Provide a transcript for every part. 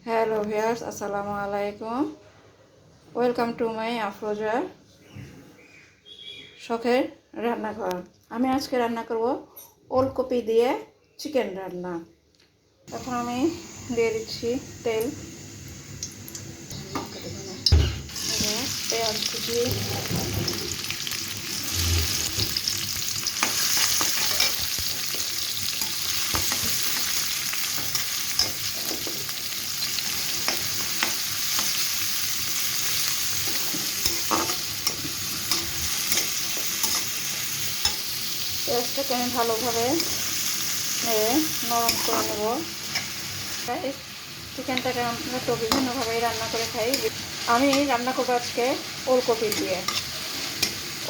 Hello viewers, আসসালামু আলাইকুম। Welcome to my Afroza শখের রান্নাঘর। আমি আজকে রান্না করব ওলকপি দিয়ে চিকেন রান্না। এখন আমি দিয়ে দিচ্ছি তেল, পেঁয়াজ কুচি, পেঁয়াজটাকে আমি ভালোভাবে নেড়ে নরম করে নেব। চিকেনটাকে আমরা তো বিভিন্নভাবেই রান্না করে খাই। আমি রান্না করবো আজকে ওলকপি দিয়ে।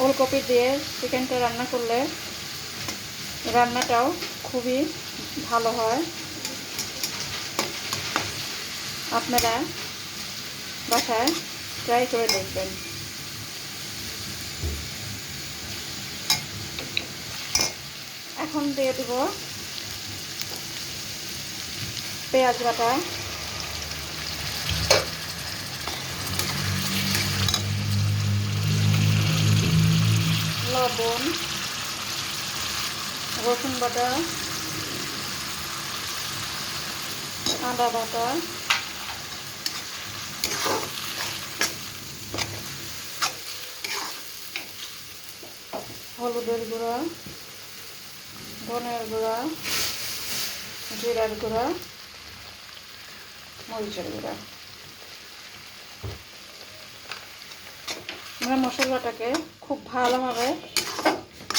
ওলকপি দিয়ে চিকেনটা রান্না করলে রান্নাটাও খুবই ভালো হয়। আপনারা বাসায় ট্রাই করে দেখবেন। এখন দিয়ে দেব পেঁয়াজ বাটা, লবণ, রসুন বাটা, আদা বাটা, হলুদের গুঁড়া, ধনের গুঁড়া, জিরার গুঁড়া, মরিচের গুঁড়া। আমরা মশলাটাকে খুব ভালোভাবে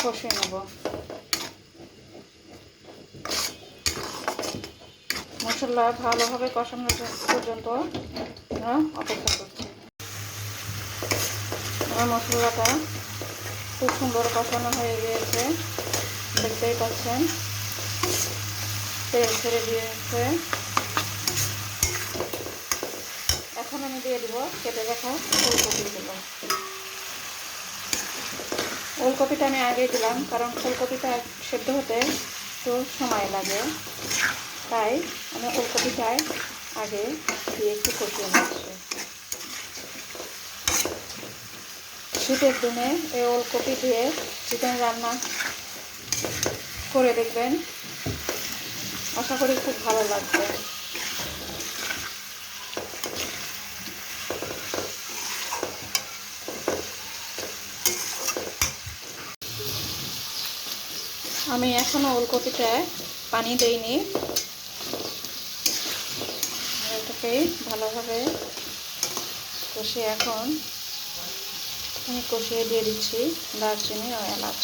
কষিয়ে নেব। মশলা ভালোভাবে কষানো পর্যন্ত আমরা অপেক্ষা করছি। আমার মশলাটা খুব সুন্দর কষানো হয়ে গিয়েছে, দেখতেই পাচ্ছেন তেল ছেড়ে দিয়েছে। এখন আমি দিয়ে দেবো কেটে রাখা ফুলকপিগুলো। ওলকপিটা আমি আগেই দিলাম, কারণ ফুলকপিটা সেদ্ধ হতে একটু সময় লাগে, তাই আমি ওলকপিটায় আগে দিয়ে একটু কষিয়ে নিচ্ছি। শীতের দিনে এই ওলকপি দিয়ে চিকেন রান্না করে দেখবেন, আশা করি খুব ভালো লাগবে। আমি এখনও ওলকপিটায় পানি দেইনি, এটাকে ভালোভাবে কষিয়ে এখন আমি কষিয়ে দিয়ে দিচ্ছি দারচিনি ও এলাচ।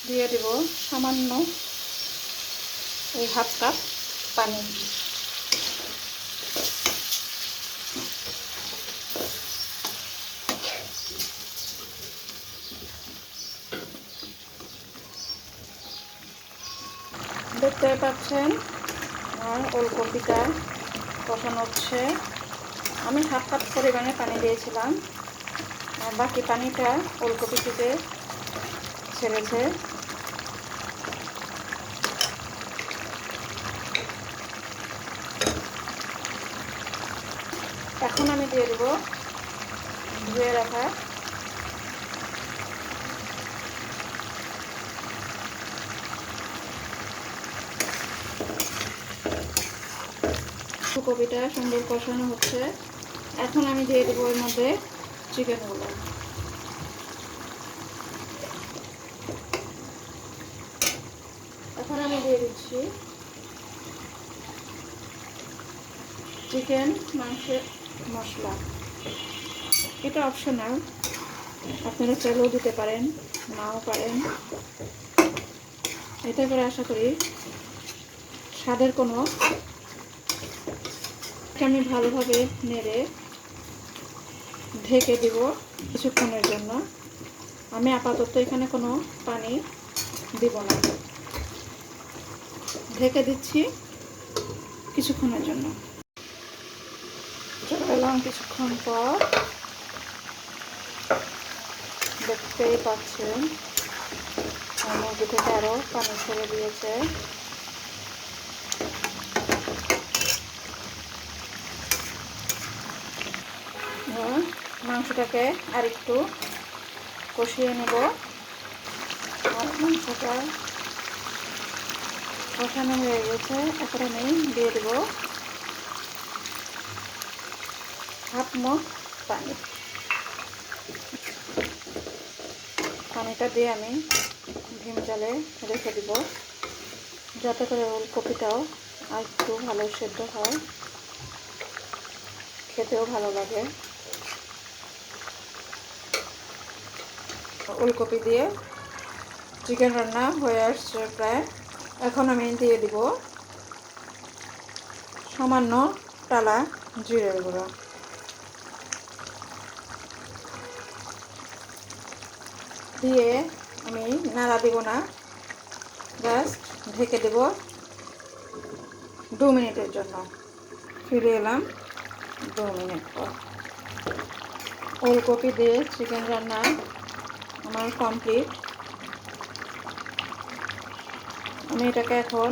দিয়ে দেব সামান্য এই হাফ কাপ পানি। দেখতে পাচ্ছেন আর ওলকপিটা কষানো হচ্ছে। আমি হাফ কাপ পরিমাণে পানি দিয়েছিলাম, আর বাকি পানিটা ওলকপি থেকে ছেড়েছে। এখন আমি দিয়ে দেব ধুয়ে রাখা ফুলকপিটা সুন্দর কষানো হচ্ছে। এখন আমি দিয়ে দেবো এর মধ্যে চিকেনগুলো। এখন আমি দিয়ে দিচ্ছি চিকেন মাংসের মশলা। এটা অপশনাল, আপনারা চাইলেও দিতে পারেন, নাও পারেন। এতে করে আশা করি স্বাদের কোনো আমি ভালোভাবে নেড়ে ঢেকে দিব কিছুক্ষণের জন্য। আমি আপাতত এখানে কোনো পানি দিব না, ঢেকে দিচ্ছি কিছুক্ষণের জন্য। চলে এলাম এবং কিছুক্ষণ পর দেখতেই পাচ্ছেন মুরগি থেকে আরও পানি ছেড়ে দিয়েছে। মাংসটাকে আরেকটু কষিয়ে নেব। আর মাংসটা কষানো হয়ে গেছে। এখন আমি দিয়ে দেব হাফ মগ পানি। পানিটা দিয়ে আমি ভিম জালে রেখে দিব, যাতে করে ওলকপিটাও আর একটু ভালো সেদ্ধ হয়, খেতেও ভালো লাগে। ওলকপি দিয়ে চিকেন রান্না হয়ে আসছে প্রায়। এখন আমি দিয়ে দিব সামান্য টালা জিরের গুঁড়ো। দিয়ে আমি নাড়া দেব না, জাস্ট ঢেকে দেব 2 মিনিটের জন্য। ফিরে এলাম 2 মিনিট পর। ওলকপি দিয়ে চিকেন রান্না আমার কমপ্লিট। আমি এটাকে এখন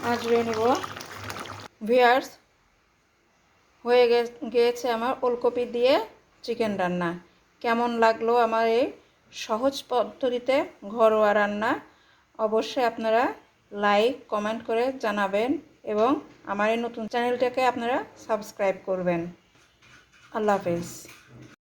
আঁচড়ে নেব। ভিউয়ার্স, হয়ে গিয়েছে আমার ওলকপি দিয়ে চিকেন রান্না। কেমন লাগলো আমার এই সহজ পদ্ধতিতে ঘরোয়া রান্না? অবশ্যই আপনারা লাইক কমেন্ট করে জানাবেন এবং আমার এই নতুন চ্যানেলটাকে আপনারা সাবস্ক্রাইব করবেন। আল্লাহ হাফেজ।